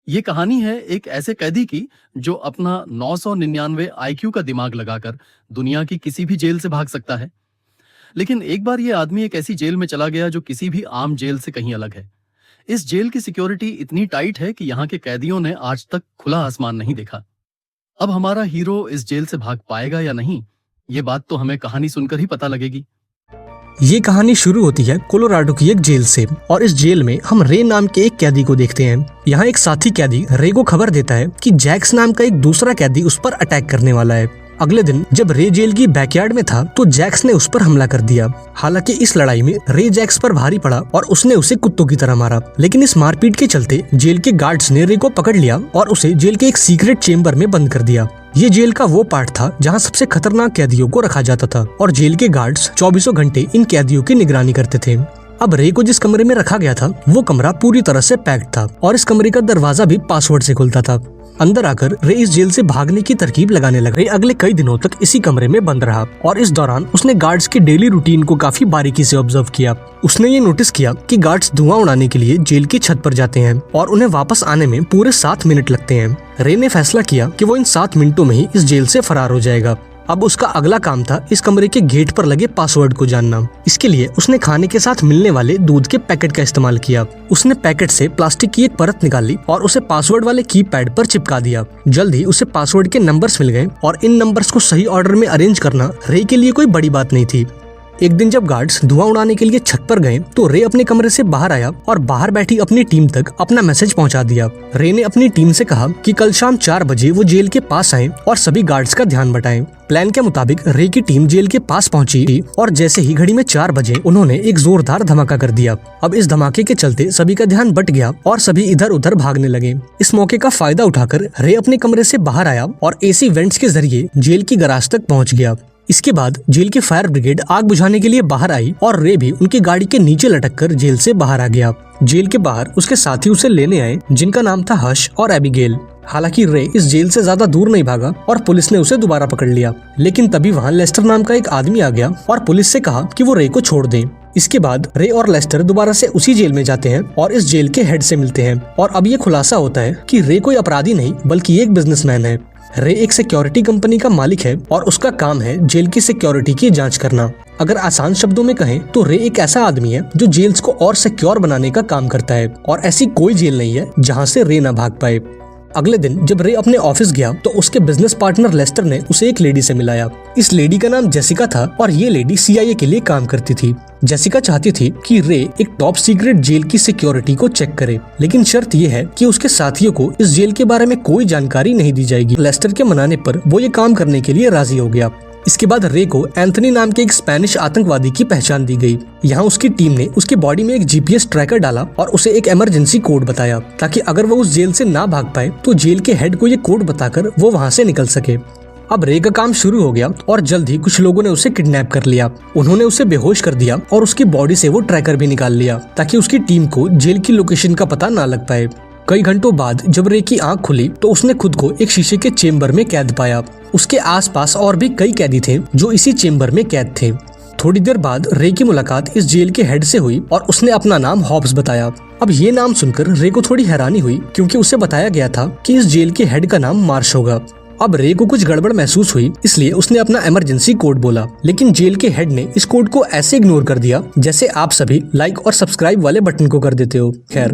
ये कहानी है एक ऐसे कैदी की जो अपना 999 आईक्यू का दिमाग लगाकर दुनिया की किसी भी जेल से भाग सकता है। लेकिन एक बार ये आदमी एक ऐसी जेल में चला गया जो किसी भी आम जेल से कहीं अलग है। इस जेल की सिक्योरिटी इतनी टाइट है कि यहाँ के कैदियों ने आज तक खुला आसमान नहीं देखा। अब हमारा हीरो इस जेल से भाग पाएगा या नहीं, ये बात तो हमें कहानी सुनकर ही पता लगेगी। ये कहानी शुरू होती है कोलोराडो की एक जेल से और इस जेल में हम रे नाम के एक कैदी को देखते हैं। यहाँ एक साथी कैदी रे को खबर देता है कि जैक्स नाम का एक दूसरा कैदी उस पर अटैक करने वाला है। अगले दिन जब रे जेल की बैकयार्ड में था तो जैक्स ने उस पर हमला कर दिया। हालांकि इस लड़ाई में रे जैक्स पर भारी पड़ा और उसने उसे कुत्तों की तरह मारा, लेकिन इस मारपीट के चलते जेल के गार्ड्स ने रे को पकड़ लिया और उसे जेल के एक सीक्रेट चेम्बर में बंद कर दिया। ये जेल का वो पार्ट था जहाँ सबसे खतरनाक कैदियों को रखा जाता था और जेल के गार्ड्स 24 घंटे इन कैदियों की निगरानी करते थे। अब रे को जिस कमरे में रखा गया था वो कमरा पूरी तरह से पैक्ड था और इस कमरे का दरवाजा भी पासवर्ड से खुलता था। अंदर आकर रे इस जेल से भागने की तरकीब लगाने लगा। रे अगले कई दिनों तक इसी कमरे में बंद रहा और इस दौरान उसने गार्ड्स की डेली रूटीन को काफी बारीकी से ऑब्जर्व किया। उसने ये नोटिस किया कि गार्ड्स धुआं उड़ाने के लिए जेल की छत पर जाते हैं और उन्हें वापस आने में पूरे 7 मिनट लगते हैं। रे ने फैसला किया कि वो इन 7 मिनटों में ही इस जेल से फरार हो जाएगा। अब उसका अगला काम था इस कमरे के गेट पर लगे पासवर्ड को जानना। इसके लिए उसने खाने के साथ मिलने वाले दूध के पैकेट का इस्तेमाल किया। उसने पैकेट से प्लास्टिक की एक परत निकाली और उसे पासवर्ड वाले कीपैड पर चिपका दिया। जल्द ही उसे पासवर्ड के नंबर्स मिल गए और इन नंबर्स को सही ऑर्डर में अरेंज करना रे के लिए कोई बड़ी बात नहीं थी। एक दिन जब गार्ड्स धुआं उड़ाने के लिए छत पर गए तो रे अपने कमरे से बाहर आया और बाहर बैठी अपनी टीम तक अपना मैसेज पहुंचा दिया। रे ने अपनी टीम से कहा कि कल शाम 4 बजे वो जेल के पास आए और सभी गार्ड्स का ध्यान बटाएं। प्लान के मुताबिक रे की टीम जेल के पास पहुंची और जैसे ही घड़ी में 4 बजे उन्होंने एक जोरदार धमाका कर दिया। अब इस धमाके के चलते सभी का ध्यान बट गया और सभी इधर उधर भागने लगे। इस मौके का फायदा उठाकर रे अपने कमरे से बाहर आया और एसी वेंट्स के जरिए जेल की गराज तक पहुंच गया। इसके बाद जेल की फायर ब्रिगेड आग बुझाने के लिए बाहर आई और रे भी उनकी गाड़ी के नीचे लटककर जेल से बाहर आ गया। जेल के बाहर उसके साथी उसे लेने आए जिनका नाम था हर्ष और एबिगेल। हालांकि रे इस जेल से ज्यादा दूर नहीं भागा और पुलिस ने उसे दोबारा पकड़ लिया, लेकिन तभी वहाँ लेस्टर नाम का एक आदमी आ गया और पुलिस से कहा कि वो रे को छोड़ दें। इसके बाद रे और लेस्टर दोबारा से उसी जेल में जाते हैं और इस जेल के हेड से मिलते हैं और अब ये खुलासा होता है कि रे कोई अपराधी नहीं बल्कि एक बिजनेसमैन है। रे एक सिक्योरिटी कंपनी का मालिक है और उसका काम है जेल की सिक्योरिटी की जांच करना। अगर आसान शब्दों में कहें तो रे एक ऐसा आदमी है जो जेल्स को और सिक्योर बनाने का काम करता है और ऐसी कोई जेल नहीं है जहां से रे ना भाग पाए। अगले दिन जब रे अपने ऑफिस गया तो उसके बिजनेस पार्टनर लेस्टर ने उसे एक लेडी से मिलाया। इस लेडी का नाम जेसिका था और ये लेडी CIA के लिए काम करती थी। जेसिका चाहती थी कि रे एक टॉप सीक्रेट जेल की सिक्योरिटी को चेक करे, लेकिन शर्त ये है कि उसके साथियों को इस जेल के बारे में कोई जानकारी नहीं दी जाएगी। लेस्टर के मनाने पर वो ये काम करने के लिए राजी हो गया। इसके बाद रे को एंथनी नाम के एक स्पेनिश आतंकवादी की पहचान दी गई। यहाँ उसकी टीम ने उसकी बॉडी में एक GPS ट्रैकर डाला और उसे एक इमरजेंसी कोड बताया ताकि अगर वो उस जेल से ना भाग पाए तो जेल के हेड को ये कोड बताकर वो वहाँ से निकल सके। अब रे का काम शुरू हो गया और जल्द ही कुछ लोगों ने उसे किडनैप कर लिया। उन्होंने उसे बेहोश कर दिया और उसकी बॉडी से वो ट्रैकर भी निकाल लिया ताकि उसकी टीम को जेल की लोकेशन का पता ना लग पाए। कई घंटों बाद जब रे की आंख खुली तो उसने खुद को एक शीशे के चेम्बर में कैद पाया। उसके आसपास और भी कई कैदी थे जो इसी चेम्बर में कैद थे। थोड़ी देर बाद रे की मुलाकात इस जेल के हेड से हुई और उसने अपना नाम हॉब्स बताया। अब ये नाम सुनकर रे को थोड़ी हैरानी हुई क्योंकि उसे बताया गया था कि इस जेल के हेड का नाम मार्श होगा। अब रे को कुछ गड़बड़ महसूस हुई, इसलिए उसने अपना इमरजेंसी कोड बोला, लेकिन जेल के हेड ने इस कोड को ऐसे इग्नोर कर दिया जैसे आप सभी लाइक और सब्सक्राइब वाले बटन को कर देते हो। खैर,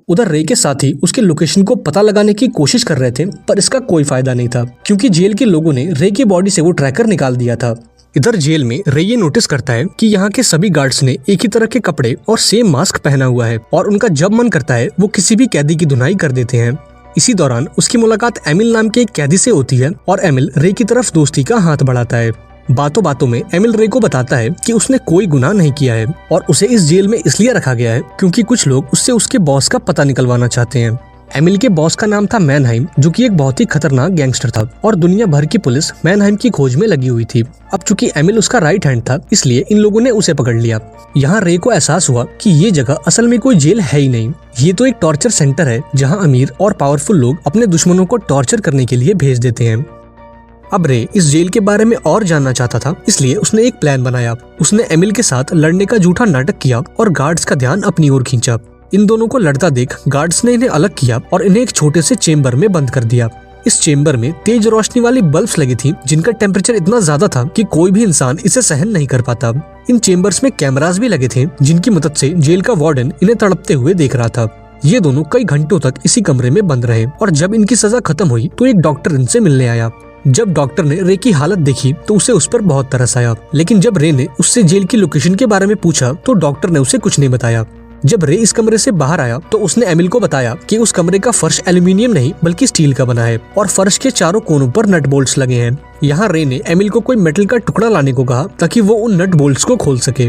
उधर रे के साथी उसके लोकेशन को पता लगाने की कोशिश कर रहे थे पर इसका कोई फायदा नहीं था क्योंकि जेल के लोगों ने रे की बॉडी से वो ट्रैकर निकाल दिया था। इधर जेल में रे ये नोटिस करता है कि यहाँ के सभी गार्ड्स ने एक ही तरह के कपड़े और सेम मास्क पहना हुआ है और उनका जब मन करता है वो किसी भी कैदी की धुनाई कर देते हैं। इसी दौरान उसकी मुलाकात एमिल नाम के एक कैदी से होती है और एमिल रे की तरफ दोस्ती का हाथ बढ़ाता है। बातों बातों में एमिल रे को बताता है कि उसने कोई गुनाह नहीं किया है और उसे इस जेल में इसलिए रखा गया है क्योंकि कुछ लोग उससे उसके बॉस का पता निकलवाना चाहते हैं। एमिल के बॉस का नाम था मैनहाइम, जो कि एक बहुत ही खतरनाक गैंगस्टर था और दुनिया भर की पुलिस मैनहाइम की खोज में लगी हुई थी। अब चूंकि एमिल उसका राइट हैंड था इसलिए इन लोगों ने उसे पकड़ लिया। यहाँ रे को एहसास हुआ कि ये जगह असल में कोई जेल है ही नहीं, ये तो एक टॉर्चर सेंटर है जहाँ अमीर और पावरफुल लोग अपने दुश्मनों को टॉर्चर करने के लिए भेज देते हैं। अब रे इस जेल के बारे में और जानना चाहता था, इसलिए उसने एक प्लान बनाया। उसने एमिल के साथ लड़ने का झूठा नाटक किया और गार्ड्स का ध्यान अपनी ओर खींचा। इन दोनों को लड़ता देख गार्ड्स ने इन्हें अलग किया और इन्हें एक छोटे से चेम्बर में बंद कर दिया। इस चेम्बर में तेज रोशनी वाली बल्ब्स लगी थी जिनका टेम्परेचर इतना ज्यादा था कि कोई भी इंसान इसे सहन नहीं कर पाता। इन चेम्बर्स में कैमरास भी लगे थे जिनकी मदद से जेल का वार्डन इन्हें तड़पते हुए देख रहा था। ये दोनों कई घंटों तक इसी कमरे में बंद रहे और जब इनकी सजा खत्म हुई तो एक डॉक्टर इनसे मिलने आया। जब डॉक्टर ने रे की हालत देखी तो उसे उस पर बहुत तरस आया, लेकिन जब रे ने उससे जेल की लोकेशन के बारे में पूछा तो डॉक्टर ने उसे कुछ नहीं बताया। जब रे इस कमरे से बाहर आया तो उसने एमिल को बताया कि उस कमरे का फर्श एल्यूमिनियम नहीं बल्कि स्टील का बना है और फर्श के चारों कोनों पर नट बोल्ट्स लगे हैं। यहाँ रे ने एमिल को कोई मेटल का टुकड़ा लाने को कहा ताकि वो उन नट बोल्ट्स को खोल सके।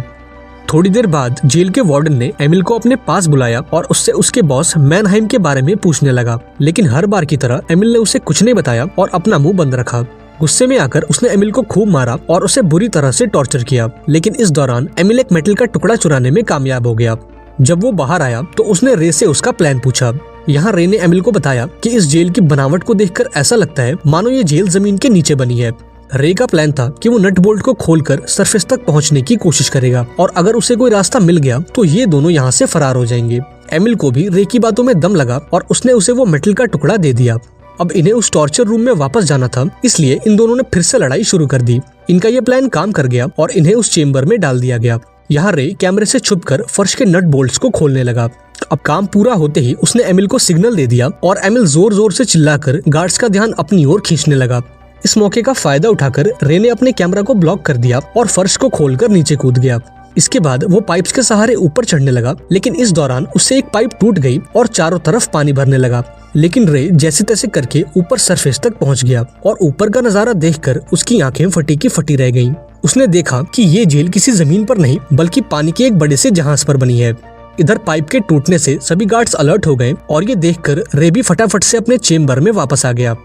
थोड़ी देर बाद जेल के वार्डन ने एमिल को अपने पास बुलाया और उससे उसके बॉस मैनहाइम के बारे में पूछने लगा, लेकिन हर बार की तरह एमिल ने उसे कुछ नहीं बताया और अपना मुंह बंद रखा। गुस्से में आकर उसने एमिल को खूब मारा और उसे बुरी तरह से टॉर्चर किया, लेकिन इस दौरान एमिल एक मेटल का टुकड़ा चुराने में कामयाब हो गया। जब वो बाहर आया तो उसने रे से उसका प्लान पूछा। यहाँ रे ने एमिल को बताया कि इस जेल की बनावट को देखकर ऐसा लगता है मानो ये जेल जमीन के नीचे बनी है। रे का प्लान था कि वो नट बोल्ट को खोलकर सरफेस तक पहुंचने की कोशिश करेगा और अगर उसे कोई रास्ता मिल गया तो ये दोनों यहाँ से फरार हो जाएंगे। एमिल को भी रे की बातों में दम लगा और उसने उसे वो मेटल का टुकड़ा दे दिया। अब इन्हें उस टॉर्चर रूम में वापस जाना था, इसलिए इन दोनों ने फिर से लड़ाई शुरू कर दी। इनका ये प्लान काम कर गया और इन्हें उस चेम्बर में डाल दिया गया। यहाँ रे कैमरे से छुपकर फर्श के नट बोल्ट्स को खोलने लगा। अब काम पूरा होते ही उसने एमिल को सिग्नल दे दिया और एमिल जोर जोर से चिल्लाकर गार्ड्स का ध्यान अपनी ओर खींचने लगा। इस मौके का फायदा उठाकर रे ने अपने कैमरा को ब्लॉक कर दिया और फर्श को खोलकर नीचे कूद गया। इसके बाद वो पाइप्स के सहारे ऊपर चढ़ने लगा, लेकिन इस दौरान उससे एक पाइप टूट गई और चारों तरफ पानी भरने लगा। लेकिन रे जैसे तैसे करके ऊपर सरफेस तक पहुंच गया और ऊपर का नजारा देखकर उसकी आंखें फटी की फटी रह गईं। उसने देखा कि ये जेल किसी जमीन पर नहीं बल्कि पानी के एक बड़े से जहाज पर बनी है। इधर पाइप के टूटने से सभी गार्ड्स अलर्ट हो गए और ये देखकर रे भी फटाफट से अपने चेम्बर में वापस आ गया।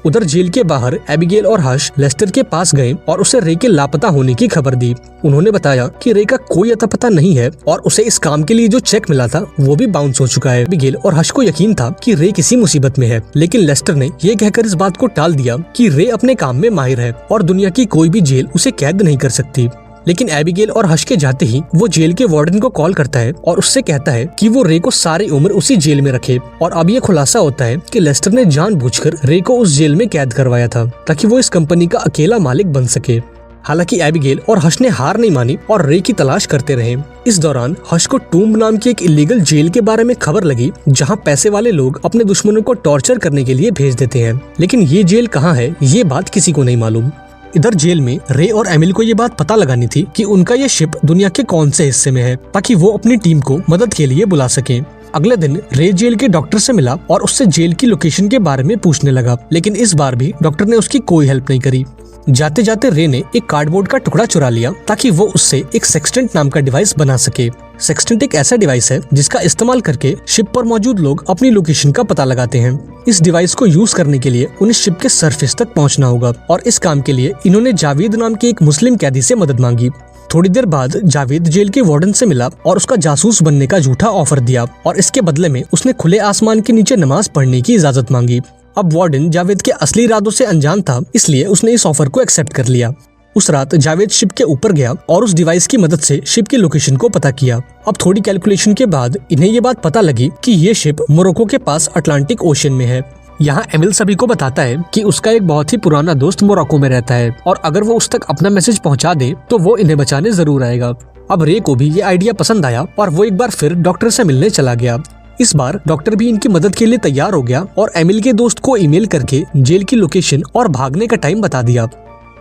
उधर जेल के बाहर एबिगेल और हश लेस्टर के पास गए और उसे रे के लापता होने की खबर दी। उन्होंने बताया कि रे का कोई अता पता नहीं है और उसे इस काम के लिए जो चेक मिला था वो भी बाउंस हो चुका है। एबिगेल और हश को यकीन था कि रे किसी मुसीबत में है, लेकिन लेस्टर ने ये कहकर इस बात को टाल दिया कि रे अपने काम में माहिर है और दुनिया की कोई भी जेल उसे कैद नहीं कर सकती। लेकिन एबिगेल और हश के जाते ही वो जेल के वार्डन को कॉल करता है और उससे कहता है कि वो रे को सारी उम्र उसी जेल में रखे। और अब ये खुलासा होता है कि लेस्टर ने जानबूझकर रे को उस जेल में कैद करवाया था ताकि वो इस कंपनी का अकेला मालिक बन सके। हालांकि एबिगेल और हश ने हार नहीं मानी और रे की तलाश करते रहे। इस दौरान हश को टूम्ब नाम की एक इलीगल जेल के बारे में खबर लगी जहां पैसे वाले लोग अपने दुश्मनों को टॉर्चर करने के लिए भेज देते हैं, लेकिन ये जेल कहाँ है ये बात किसी को नहीं मालूम। इधर जेल में रे और एमिल को ये बात पता लगानी थी कि उनका ये शिप दुनिया के कौन से हिस्से में है ताकि वो अपनी टीम को मदद के लिए बुला सकें। अगले दिन रे जेल के डॉक्टर से मिला और उससे जेल की लोकेशन के बारे में पूछने लगा, लेकिन इस बार भी डॉक्टर ने उसकी कोई हेल्प नहीं करी। जाते जाते रे ने एक कार्डबोर्ड का टुकड़ा चुरा लिया ताकि वो उससे एक सेक्सटेंट नाम का डिवाइस बना सके। सेक्सटेंट एक ऐसा डिवाइस है जिसका इस्तेमाल करके शिप पर मौजूद लोग अपनी लोकेशन का पता लगाते हैं। इस डिवाइस को यूज करने के लिए उन्हें शिप के सरफेस तक पहुंचना होगा और इस काम के लिए इन्होंने जावेद नाम के एक मुस्लिम कैदी से मदद मांगी। थोड़ी देर बाद जावेद जेल के वार्डन से मिला और उसका जासूस बनने का झूठा ऑफर दिया और इसके बदले में उसने खुले आसमान के नीचे नमाज पढ़ने की इजाजत मांगी। अब वार्डन जावेद के असली इरादों से अनजान था, इसलिए उसने इस ऑफर को एक्सेप्ट कर लिया। उस रात जावेद शिप के ऊपर गया और उस डिवाइस की मदद से शिप की लोकेशन को पता किया। अब थोड़ी कैलकुलेशन के बाद इन्हें ये बात पता लगी कि ये शिप मोरक्को के पास अटलांटिक ओशन में है। यहाँ एमिल सभी को बताता है कि उसका एक बहुत ही पुराना दोस्त मोरक्को में रहता है और अगर वो उस तक अपना मैसेज पहुँचा दे तो वो इन्हें बचाने जरूर आएगा। अब रे को भी ये आइडिया पसंद आया और वो एक बार फिर डॉक्टर से मिलने चला गया। इस बार डॉक्टर भी इनकी मदद के लिए तैयार हो गया और एमिल के दोस्त को ईमेल करके जेल की लोकेशन और भागने का टाइम बता दिया।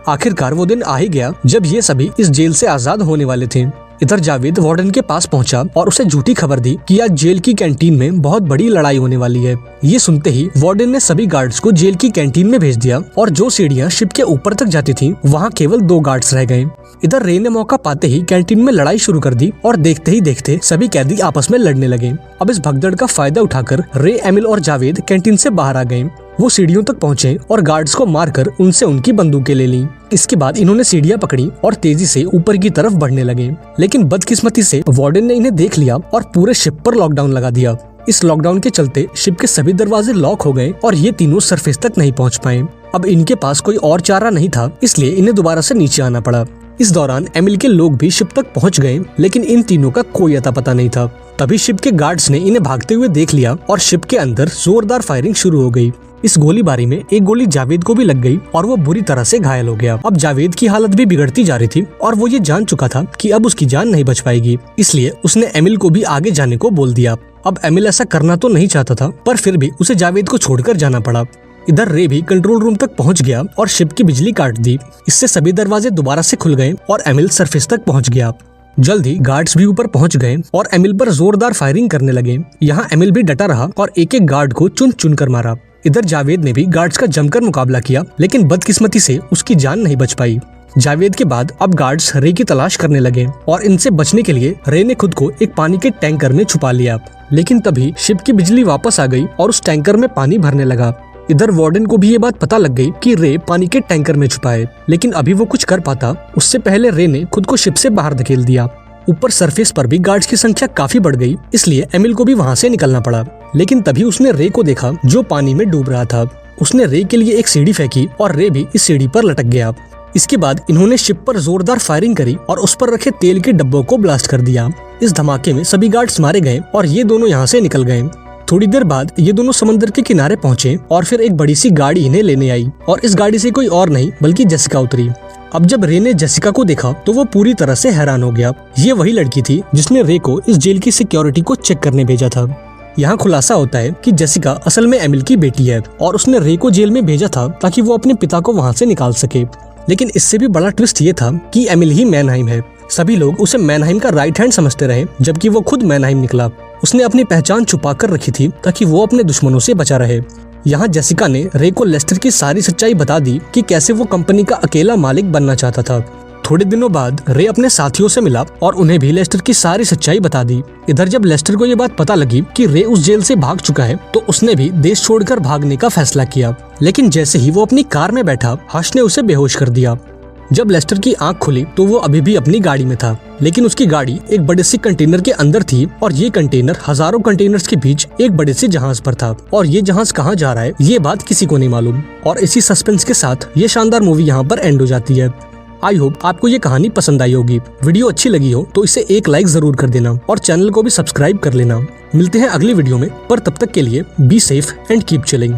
आखिरकार वो दिन आ ही गया जब ये सभी इस जेल से आजाद होने वाले थे। इधर जावेद वार्डन के पास पहुंचा और उसे झूठी खबर दी कि आज जेल की कैंटीन में बहुत बड़ी लड़ाई होने वाली है। ये सुनते ही वार्डन ने सभी गार्ड्स को जेल की कैंटीन में भेज दिया और जो सीढ़ियां शिप के ऊपर तक जाती थी वहां केवल 2 गार्ड्स रह गए। इधर रे ने मौका पाते ही कैंटीन में लड़ाई शुरू कर दी और देखते ही देखते सभी कैदी आपस में लड़ने लगे। अब इस भगदड़ का फायदा उठाकर रे, एमिल और जावेद कैंटीन से बाहर आ गए। वो सीढ़ियों तक पहुंचे और गार्ड्स को मारकर उनसे उनकी बंदूकें ले ली। इसके बाद इन्होंने सीढ़ियां पकड़ी और तेजी से ऊपर की तरफ बढ़ने लगे, लेकिन बदकिस्मती से वार्डन ने इन्हें देख लिया और पूरे शिप पर लॉकडाउन लगा दिया। इस लॉकडाउन के चलते शिप के सभी दरवाजे लॉक हो गए और ये तीनों सरफेस तक नहीं पहुंच पाए। अब इनके पास कोई और चारा नहीं था, इसलिए इन्हें दोबारा से नीचे आना पड़ा। इस दौरान एमिल के लोग भी शिप तक पहुंच गए, लेकिन इन तीनों का कोई अता पता नहीं था। तभी शिप के गार्ड्स ने इन्हें भागते हुए देख लिया और शिप के अंदर जोरदार फायरिंग शुरू हो गई। इस गोलीबारी में एक गोली जावेद को भी लग गई और वो बुरी तरह से घायल हो गया। अब जावेद की हालत भी बिगड़ती जा रही थी और वो ये जान चुका था कि अब उसकी जान नहीं बच पाएगी, इसलिए उसने एमिल को भी आगे जाने को बोल दिया। अब एमिल ऐसा करना तो नहीं चाहता था, पर फिर भी उसे जावेद को छोड़कर जाना पड़ा। इधर रे भी कंट्रोल रूम तक पहुंच गया और शिप की बिजली काट दी। इससे सभी दरवाजे दोबारा से खुल गए और एमिल सरफेस तक पहुंच गया। जल्द ही गार्ड्स भी ऊपर पहुंच गए और एमिल पर जोरदार फायरिंग करने लगे। यहाँ एमिल भी डटा रहा और एक एक गार्ड को चुन चुन कर मारा। इधर जावेद ने भी गार्ड्स का जमकर मुकाबला किया, लेकिन बदकिस्मती से उसकी जान नहीं बच पाई। जावेद के बाद अब गार्ड्स रे की तलाश करने लगे और इनसे बचने के लिए रे ने खुद को एक पानी के टैंकर में छुपा लिया। लेकिन तभी शिप की बिजली वापस आ गई और उस टैंकर में पानी भरने लगा। इधर वार्डन को भी ये बात पता लग गई कि रे पानी के टैंकर में छुपा है, लेकिन अभी वो कुछ कर पाता उससे पहले रे ने खुद को शिप से बाहर धकेल दिया। ऊपर सरफेस पर भी गार्ड्स की संख्या काफी बढ़ गई, इसलिए एमिल को भी वहाँ से निकलना पड़ा। लेकिन तभी उसने रे को देखा जो पानी में डूब रहा था। उसने रे के लिए एक सीढ़ी फेंकी और रे भी इस सीढ़ी पर लटक गया। इसके बाद इन्होंने शिप पर जोरदार फायरिंग करी और उस पर रखे तेल के डब्बों को ब्लास्ट कर दिया। इस धमाके में सभी गार्ड्स मारे गए और ये दोनों यहाँ से निकल गए। थोड़ी देर बाद ये दोनों समंदर के किनारे पहुंचे और फिर एक बड़ी सी गाड़ी इन्हें लेने आई और इस गाड़ी से कोई और नहीं बल्कि जेसिका उतरी। अब जब रे ने जेसिका को देखा तो वो पूरी तरह से हैरान हो गया। ये वही लड़की थी जिसने रे को इस जेल की सिक्योरिटी को चेक करने भेजा था। यहाँ खुलासा होता है कि जेसिका असल में एमिल की बेटी है और उसने रे को जेल में भेजा था ताकि वो अपने पिता को वहाँ से निकाल सके। लेकिन इससे भी बड़ा ट्विस्ट ये था कि एमिल ही मैनहाइम है। सभी लोग उसे मैनहाइम का राइट हैंड समझते रहे, जबकि वो खुद मैनहाइम निकला। उसने अपनी पहचान छुपा कर रखी थी ताकि वो अपने दुश्मनों से बचा रहे। यहाँ जेसिका ने रे को लेस्टर की सारी सच्चाई बता दी कि कैसे वो कंपनी का अकेला मालिक बनना चाहता था। थोड़े दिनों बाद रे अपने साथियों से मिला और उन्हें भी लेस्टर की सारी सच्चाई बता दी। इधर जब लेस्टर को ये बात पता लगी कि रे उस जेल से भाग चुका है, तो उसने भी देश छोड़कर भागने का फैसला किया। लेकिन जैसे ही वो अपनी कार में बैठा, हर्ष ने उसे बेहोश कर दिया। जब लेस्टर की आंख खुली तो वो अभी भी अपनी गाड़ी में था, लेकिन उसकी गाड़ी एक बड़े से कंटेनर के अंदर थी और ये कंटेनर हजारों कंटेनर्स के बीच एक बड़े से जहाज पर था। और ये जहाज कहाँ जा रहा है ये बात किसी को नहीं मालूम। और इसी सस्पेंस के साथ ये शानदार मूवी यहाँ पर एंड हो जाती है। आई होप आपको ये कहानी पसंद आई होगी। वीडियो अच्छी लगी हो तो इसे एक लाइक जरूर कर देना और चैनल को भी सब्सक्राइब कर लेना। मिलते हैं अगली वीडियो में, पर तब तक के लिए be safe and keep chilling.